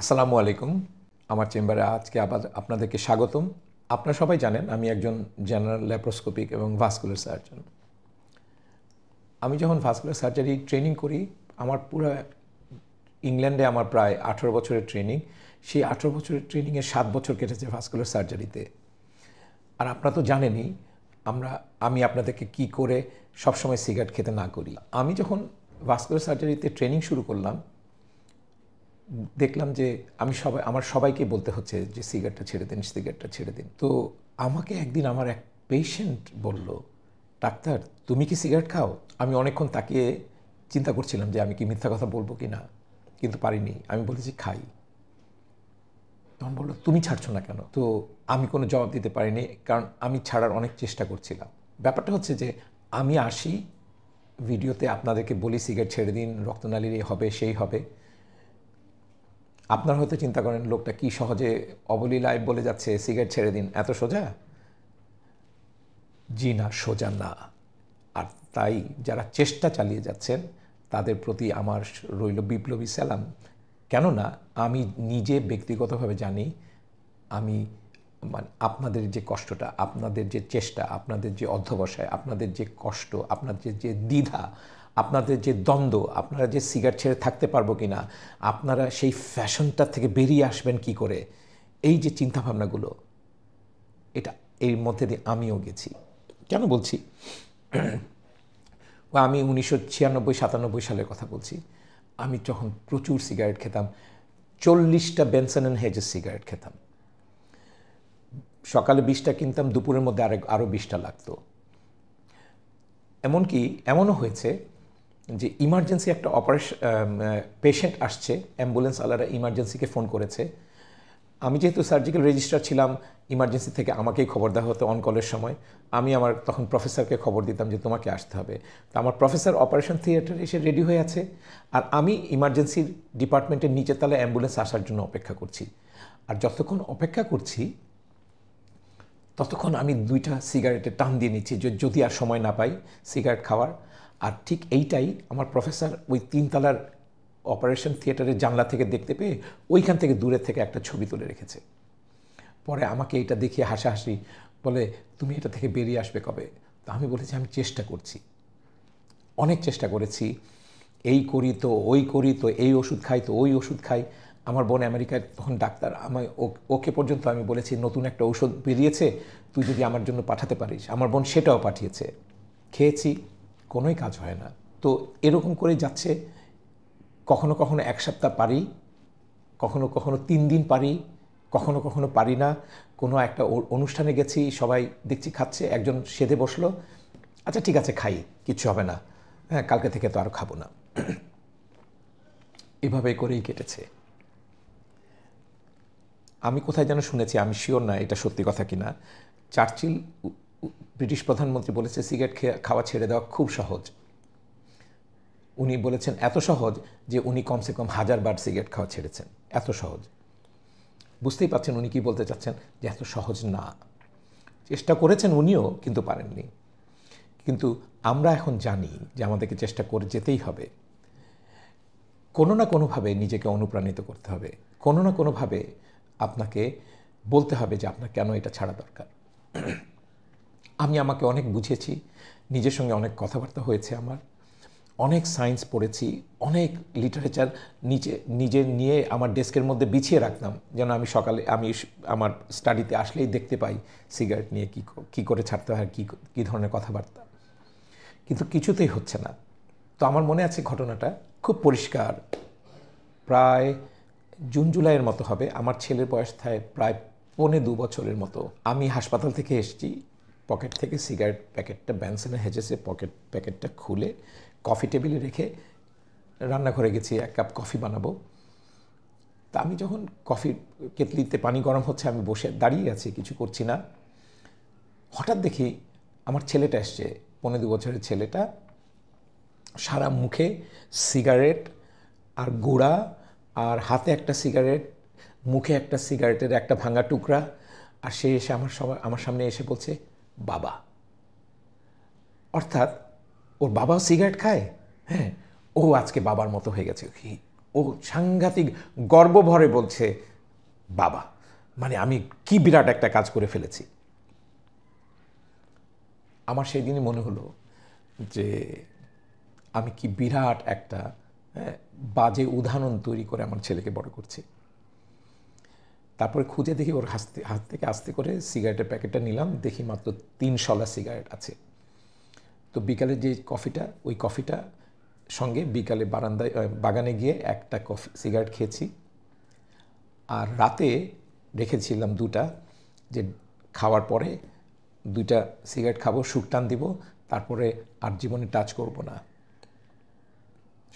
আসসালামু আলাইকুম। আমার চেম্বারে আজকে আবার আপনাদেরকে স্বাগতম। আপনারা সবাই জানেন আমি একজন জেনারেল ল্যাপ্রোস্কোপিক এবং ভাস্কুলার সার্জন। আমি যখন ভাস্কুলার সার্জারি ট্রেনিং করি, আমার পুরো ইংল্যান্ডে আমার প্রায় 18 বছরের ট্রেনিং। সেই 18 বছরের ট্রেনিংয়ে 7 বছর কেটেছে ভাস্কুলার সার্জারিতে। আর আপনারা তো জানেনই আমি আপনাদেরকে কি করে সবসময় সিগারেট খেতে না করি। আমি যখন ভাস্কুলার সার্জারিতে ট্রেনিং শুরু করলাম, দেখলাম যে আমার সবাইকে বলতে হচ্ছে যে সিগারেটটা ছেড়ে দিন, সিগারেটটা ছেড়ে দিন। তো আমাকে একদিন আমার এক পেশেন্ট বলল, ডাক্তার তুমি কি সিগারেট খাও? আমি অনেকক্ষণ তাকিয়ে চিন্তা করছিলাম যে আমি কি মিথ্যা কথা বলবো কি না, কিন্তু পারিনি। আমি বলেছি খাই। তখন বললো তুমি ছাড়ছো না কেন? তো আমি কোনো জবাব দিতে পারিনি, কারণ আমি ছাড়ার অনেক চেষ্টা করছিলাম। ব্যাপারটা হচ্ছে যে আমি আসি ভিডিওতে আপনাদেরকে বলি সিগারেট ছেড়ে দিন, রক্তনালীর এই হবে সেই হবে। আপনারা হয়তো চিন্তা করেন লোকটা কি সহজে অবলীলায় বলে যাচ্ছে সিগারেট ছেড়ে দিন, এত সোজা? জি না, সোজা না। আর তাই যারা চেষ্টা চালিয়ে যাচ্ছেন তাদের প্রতি আমার রইল বিপ্লবী সালাম। কেননা আমি নিজে ব্যক্তিগতভাবে জানি আমি আপনাদের যে কষ্টটা, আপনাদের যে চেষ্টা, আপনাদের যে অধ্যবসায়, আপনাদের যে কষ্ট, আপনাদের যে দ্বিধা, আপনাদের যে দ্বন্দ্ব, আপনারা যে সিগারেট ছেড়ে থাকতে পারবো কি না, আপনারা সেই ফ্যাশনটা থেকে বেরিয়ে আসবেন কি করে, এই যে চিন্তাভাবনাগুলো, এটা এর মধ্যে দিয়ে আমিও গেছি। কেন বলছি? আমি 1996-97 সালের কথা বলছি। আমি যখন প্রচুর সিগারেট খেতাম, 40টা বেনসন অ্যান্ড হেজেস সিগারেট খেতাম। সকালে 20টা কিনতাম, দুপুরের মধ্যে আরও 20টা লাগতো। এমনকি এমনও হয়েছে যে ইমার্জেন্সি একটা পেশেন্ট আসছে, অ্যাম্বুলেন্স আলারা ইমার্জেন্সিকে ফোন করেছে। আমি যেহেতু সার্জিক্যাল রেজিস্ট্রার ছিলাম, ইমার্জেন্সি থেকে আমাকেই খবর দেওয়া হতো অন কলের সময়। আমি আমার তখন প্রফেসরকে খবর দিতাম যে তোমাকে আসতে হবে। তো আমার প্রফেসর অপারেশন থিয়েটারে এসে রেডি হয়ে আছে, আর আমি ইমার্জেন্সির ডিপার্টমেন্টের নিচের তলায় অ্যাম্বুলেন্স আসার জন্য অপেক্ষা করছি। আর যতক্ষণ অপেক্ষা করছি ততক্ষণ আমি 2টা সিগারেটের টান দিয়ে নিচ্ছি যে যদি আর সময় না পাই সিগারেট খাওয়ার। আর ঠিক এইটাই আমার প্রফেসর ওই 3 তলার অপারেশন থিয়েটারের জানলা থেকে দেখতে পেয়ে ওইখান থেকে দূরের থেকে একটা ছবি তুলে রেখেছে। পরে আমাকে এইটা দেখিয়ে হাসাহাসি বলে, তুমি এটা থেকে বেরিয়ে আসবে কবে? তো আমি বলেছি আমি চেষ্টা করছি, অনেক চেষ্টা করেছি। এই করি তো ওই করি তো, এই ওষুধ খাই তো ওই ওষুধ খাই। আমার বোন আমেরিকায় তখন ডাক্তার, ওকে পর্যন্ত আমি বলেছি নতুন একটা ঔষধ বেরিয়েছে, তুই যদি আমার জন্য পাঠাতে পারিস। আমার বোন সেটাও পাঠিয়েছে, খেয়েছি, কোনোই কাজ হয় না। তো এরকম করে যাচ্ছে। কখনো কখনো 1 সপ্তাহ পারি, কখনো কখনো 3 দিন পারি, কখনো কখনো পারি না। কোনো একটা অনুষ্ঠানে গেছি, সবাই দেখছি খাচ্ছে, একজন সেধে বসলো, আচ্ছা ঠিক আছে খাই, কিচ্ছু হবে না, হ্যাঁ কালকে থেকে তো আর খাবো না। এভাবে করেই কেটেছে। আমি কোথায় যেন শুনেছি, আমি শিওর না এটা সত্যি কথা কিনা, চার্চিল ব্রিটিশ প্রধানমন্ত্রী বলেছে সিগারেট খাওয়া ছেড়ে দেওয়া খুব সহজ। উনি বলেছেন এত সহজ যে উনি কমসে কম 1000 বার সিগারেট খাওয়া ছেড়েছেন। এত সহজ। বুঝতেই পারছেন উনি কি বলতে চাচ্ছেন, যে এত সহজ না। চেষ্টা করেছেন উনিও, কিন্তু পারেননি। কিন্তু আমরা এখন জানি যে আমাদেরকে চেষ্টা করে যেতেই হবে। কোনো না কোনোভাবে নিজেকে অনুপ্রাণিত করতে হবে, কোনো না কোনোভাবে আপনাকে বলতে হবে যে আপনার কেন এটা ছাড়া দরকার। আমি আমাকে অনেক বুঝেছি, নিজের সঙ্গে অনেক কথাবার্তা হয়েছে আমার, অনেক সায়েন্স পড়েছি, অনেক লিটারেচার নিজে নিয়ে আমার ডেস্কের মধ্যে বিছিয়ে রাখতাম, যেন আমি সকালে আমার স্টাডিতে আসলেই দেখতে পাই সিগারেট নিয়ে কী করে ছাড়তে হয়, কী ধরনের কথাবার্তা। কিন্তু কিছুতেই হচ্ছে না। তো আমার মনে আছে ঘটনাটা খুব পরিষ্কার। প্রায় জুন জুলাইয়ের মতো হবে, আমার ছেলের বয়স থাকে প্রায় 2.25 বছরের মতো। আমি হাসপাতাল থেকে এসেছি, পকেট থেকে সিগারেট প্যাকেটটা, ব্যানসনের হেজেসের প্যাকেটটা খুলে কফি টেবিলে রেখে রান্নাঘরে গেছি 1 কাপ কফি বানাবো। তা আমি যখন কফির কেতলিতে পানি গরম হচ্ছে, আমি বসে দাঁড়িয়ে আছি, কিছু করছি না। হঠাৎ দেখি আমার ছেলেটা এসছে, 2.25 বছরের ছেলেটা, সারা মুখে সিগারেট আর গোড়া, আর হাতে একটা সিগারেট, মুখে একটা সিগারেটের একটা ভাঙা টুকরা। আর সে এসে আমার সামনে এসে বলছে বাবা। অর্থাৎ ওর বাবাও সিগারেট খায়, হ্যাঁ, ও আজকে বাবার মতো হয়ে গেছে। ও সাংঘাতিক গর্বভরে বলছে, বাবা মানে আমি কি বিরাট একটা কাজ করে ফেলেছি। আমার সেই দিনই মনে হলো যে আমি কি বিরাট একটা বাজে উদাহরণ তৈরি করে আমার ছেলেকে বড় করছি। তারপরে খুঁজে দেখি ওর হাত থেকে আস্তে করে সিগারেটের প্যাকেটটা নিলাম, দেখি মাত্র 3 শলা সিগারেট আছে। তো বিকালে যে কফিটা, ওই কফিটা সঙ্গে বিকালে বাগানে গিয়ে একটা সিগারেট খেয়েছি। আর রাতে রেখেছিলাম 2টা, যে খাওয়ার পরে 2টা সিগারেট খাবো, সুকটান দিব, তারপরে আর জীবনে টাচ করব না।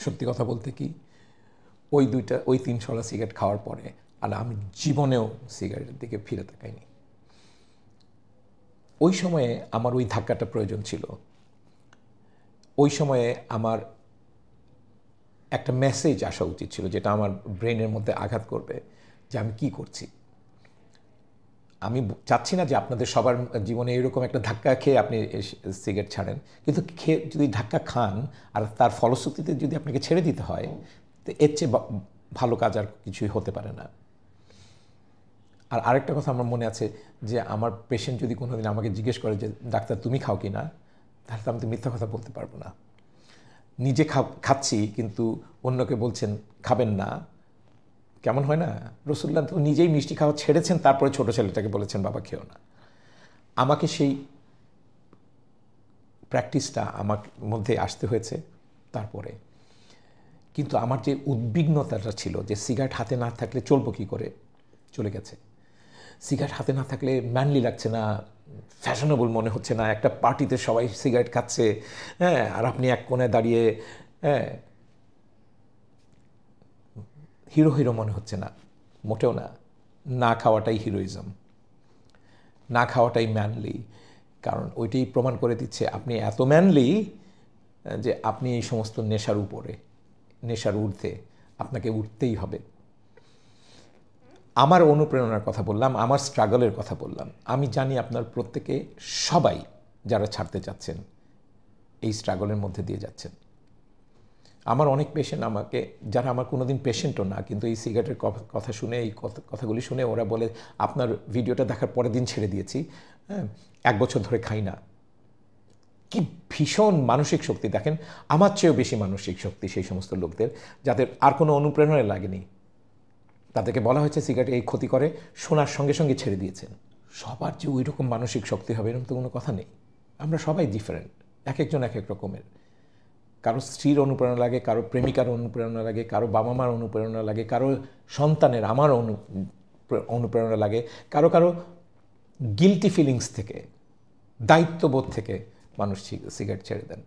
সত্যি কথা বলতে কি, ওই 3 শলা সিগারেট খাওয়ার পরে আর আমি জীবনেও সিগারেটের দিকে ফিরে তাকাইনি। ওই সময়ে আমার ওই ধাক্কাটা প্রয়োজন ছিল। ওই সময়ে আমার একটা মেসেজ আসা উচিত ছিল, যেটা আমার ব্রেনের মধ্যে আঘাত করবে যে আমি কি করছি। আমি চাচ্ছি না যে আপনাদের সবার জীবনে এরকম একটা ধাক্কা খেয়ে আপনি সিগারেট ছাড়েন, কিন্তু খেয়ে যদি ধাক্কা খান আর তার ফলশ্রুতিতে যদি আপনাকে ছেড়ে দিতে হয়, তো এর চেয়ে ভালো কাজ আর কিছুই হতে পারে না। আর আরেকটা কথা আমার মনে আছে যে আমার পেশেন্ট যদি কোনোদিন আমাকে জিজ্ঞেস করে যে ডাক্তার তুমি খাও কি না, তাহলে তো আমি তো মিথ্যা কথা বলতে পারবো না। নিজে খাচ্ছি কিন্তু অন্যকে বলছেন খাবেন না, কেমন হয় না? রাসূলুল্লাহ তো নিজেই মিষ্টি খাওয়া ছেড়েছেন, তারপরে ছোট ছেলেটাকে বলেছেন বাবা খেও না। আমাকে সেই প্র্যাকটিসটা আমার মধ্যে আসতে হয়েছে তারপরে। কিন্তু আমার যে উদ্বিগ্নতাটা ছিল যে সিগারেট হাতে না থাকলে চলবো কী করে, চলে গেছে। সিগারেট হাতে না থাকলে ম্যানলি লাগছে না, ফ্যাশনেবল মনে হচ্ছে না। একটা পার্টিতে সবাই সিগারেট খাচ্ছে, হ্যাঁ, আর আপনি এক কোণে দাঁড়িয়ে হিরো হিরো মনে হচ্ছে না, মোটেও না। না খাওয়াটাই হিরোইজম, না খাওয়াটাই ম্যানলি। কারণ ওইটাই প্রমাণ করে দিচ্ছে আপনি এত ম্যানলি যে আপনি এই সমস্ত নেশার উপরে, নেশার ঊর্ধ্বে আপনাকে উঠতেই হবে। আমার অনুপ্রেরণার কথা বললাম, আমার স্ট্রাগলের কথা বললাম। আমি জানি আপনার প্রত্যেকে সবাই যারা ছাড়তে চাচ্ছেন এই স্ট্রাগলের মধ্যে দিয়ে যাচ্ছেন। আমার অনেক পেশেন্ট আমাকে, যারা আমার কোনোদিন পেশেন্টও না, কিন্তু এই সিগারেটের কথা শুনে, এই কথাগুলি শুনে ওরা বলে আপনার ভিডিওটা দেখার পরের দিন ছেড়ে দিয়েছি, হ্যাঁ, 1 বছর ধরে খাই না। কি ভীষণ মানসিক শক্তি দেখেন, আমার চেয়েও বেশি মানসিক শক্তি সেই সমস্ত লোকদের যাদের আর কোনো অনুপ্রেরণা লাগেনি। তাদেরকে বলা হয়েছে সিগারেট এই ক্ষতি করে, শোনার সঙ্গে সঙ্গে ছেড়ে দিয়েছেন। সবার যে ওই রকম মানসিক শক্তি হবে এরকম তো কোনো কথা নেই। আমরা সবাই ডিফারেন্ট, এক একজন এক এক রকমের। কারো স্ত্রীর অনুপ্রেরণা লাগে, কারো প্রেমিকার অনুপ্রেরণা লাগে, কারো বাবা মার অনুপ্রেরণা লাগে, কারো সন্তানের, আমার অনুপ্রেরণা লাগে, কারো কারো গিলটি ফিলিংস থেকে, দায়িত্ববোধ থেকে মানুষ সিগারেট ছেড়ে দেন।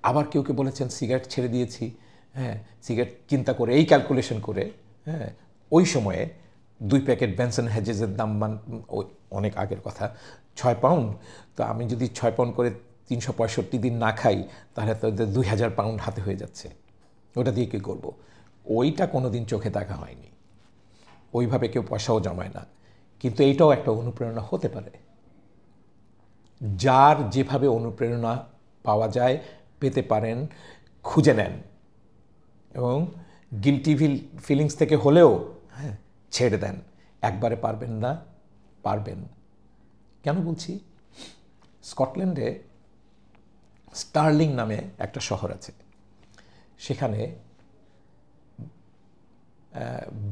আবার কেউ কেউ বলেছেন সিগারেট ছেড়ে দিয়েছি, হ্যাঁ, সিগারেট চিন্তা করে, এই ক্যালকুলেশন করে, হ্যাঁ, ওই সময়ে 2 প্যাকেট বেনসন হেজেসের দাম ওই অনেক আগের কথা 6 পাউন্ড। তো আমি যদি 6 পাউন্ড করে 365 দিন না খাই, তাহলে তো 2000 পাউন্ড হাতে হয়ে যাচ্ছে। ওটা দিয়ে কী করব? ওইটা কোনো দিন চোখে দেখা হয়নি, ওইভাবে কেউ পয়সাও জমায় না। কিন্তু এইটাও একটা অনুপ্রেরণা হতে পারে। যার যেভাবে অনুপ্রেরণা পাওয়া যায়, পেতে পারেন, খুঁজে নেন এবং গিলটি ফিলিংস থেকে হলেও, হ্যাঁ, ছেড়ে দেন। একবারে পারবেন না, পারবেন। কেন বলছি? স্কটল্যান্ডে স্টার্লিং নামে একটা শহর আছে। সেখানে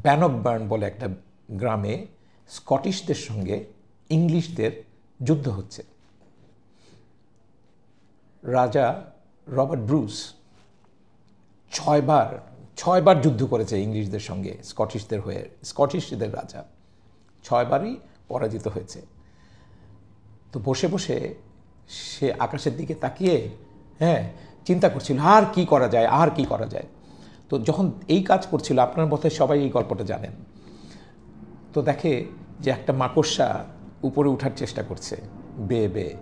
ব্যানকবার্ন বলে একটা গ্রামে স্কটিশদের সঙ্গে ইংলিশদের যুদ্ধ হচ্ছে। রাজা রবার্ট ব্রুস 6 বার যুদ্ধ করেছে ইংলিশদের সঙ্গে, স্কটিশদের হয়ে। স্কটিশদের রাজা 6 বারই পরাজিত হয়েছে। তো বসে বসে সে আকাশের দিকে তাকিয়ে, হ্যাঁ, চিন্তা করছিল আর কি করা যায়, আর কি করা যায়। তো যখন এই কাজ করছিল, আপনার বোধহয় সবাই এই গল্পটা জানেন, তো দেখে যে একটা মাকড়সা উপরে ওঠার চেষ্টা করছে বেয়ে বেয়ে।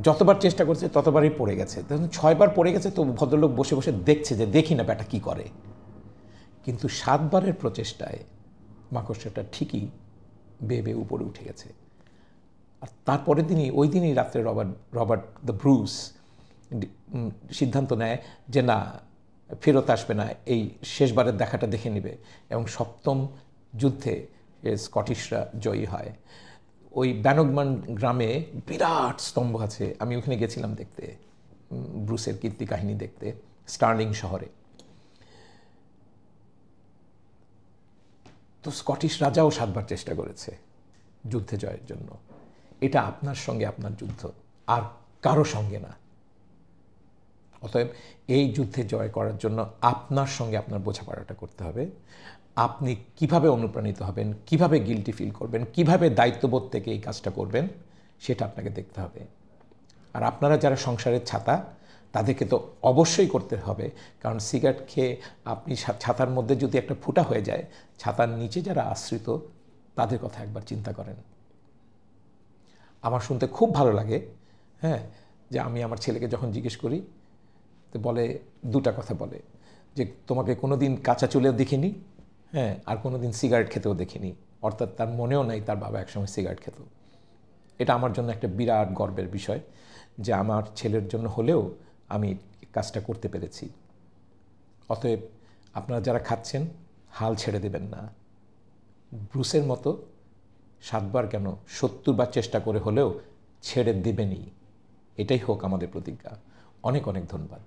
যতবার চেষ্টা করছে ততবারই পড়ে গেছে। তখন 6 বার পড়ে গেছে, তো ভদ্রলোক বসে বসে দেখছে যে দেখি না ব্যাটা কী করে। কিন্তু 7 বারের প্রচেষ্টায় মাকড়সাটা ঠিকই বেয়ে বেয়ে উপরে উঠে গেছে। আর তারপরের দিনই, ওই দিনই রাত্রে রবার্ট দ্য ব্রুস সিদ্ধান্ত নেয় যে না, ফেরত আসবে না, এই শেষবারের দেখাটা দেখে নেবে, এবং সপ্তম যুদ্ধে স্কটিশরা জয়ী হয়। ওই ব্যানগমান গ্রামে বিরাট স্তম্ভ আছে, আমি ওখানে গেছিলাম দেখতে, ব্রুসের কীর্তি কাহিনী দেখতে, স্টার্লিং শহরে। তো স্কটিশ রাজাও 7 বার চেষ্টা করেছে যুদ্ধে জয়ের জন্য। এটা আপনার সঙ্গে আপনার যুদ্ধ, আর কারো সঙ্গে না। অতএব এই যুদ্ধে জয় করার জন্য আপনার সঙ্গে আপনার বোঝাপড়াটা করতে হবে। আপনি কিভাবে অনুপ্রাণিত হবেন, কিভাবে গিল্টি ফিল করবেন, কিভাবে দায়িত্ববোধ থেকে এই কাজটা করবেন, সেটা আপনাকে দেখতে হবে। আর আপনারা যারা সংসারের ছাতা, তাদেরকে তো অবশ্যই করতে হবে, কারণ সিগারেট খেয়ে আপনি ছাতার মধ্যে যদি একটা ফুটা হয়ে যায়, ছাতার নিচে যারা আশ্রিত তাদের কথা একবার চিন্তা করেন। আমার শুনতে খুব ভালো লাগে, হ্যাঁ, যে আমি আমার ছেলেকে যখন জিজ্ঞেস করি, তো বলে, দুটা কথা বলে, যে তোমাকে কোনো দিন কাঁচা চুলেও দেখিনি, হ্যাঁ, আর কোনো দিন সিগারেট খেতেও দেখিনি। অর্থাৎ তার মনেও নাই তার বাবা একসময় সিগারেট খেত। এটা আমার জন্য একটা বিরাট গর্বের বিষয়, যে আমার ছেলের জন্য হলেও আমি কাজটা করতে পেরেছি। অতএব আপনারা যারা খাচ্ছেন, হাল ছেড়ে দেবেন না। ব্রুসের মতো 7 বার কেন, 70 বার চেষ্টা করে হলেও ছেড়ে দেবেনই। এটাই হোক আমাদের প্রতিজ্ঞা। অনেক অনেক ধন্যবাদ।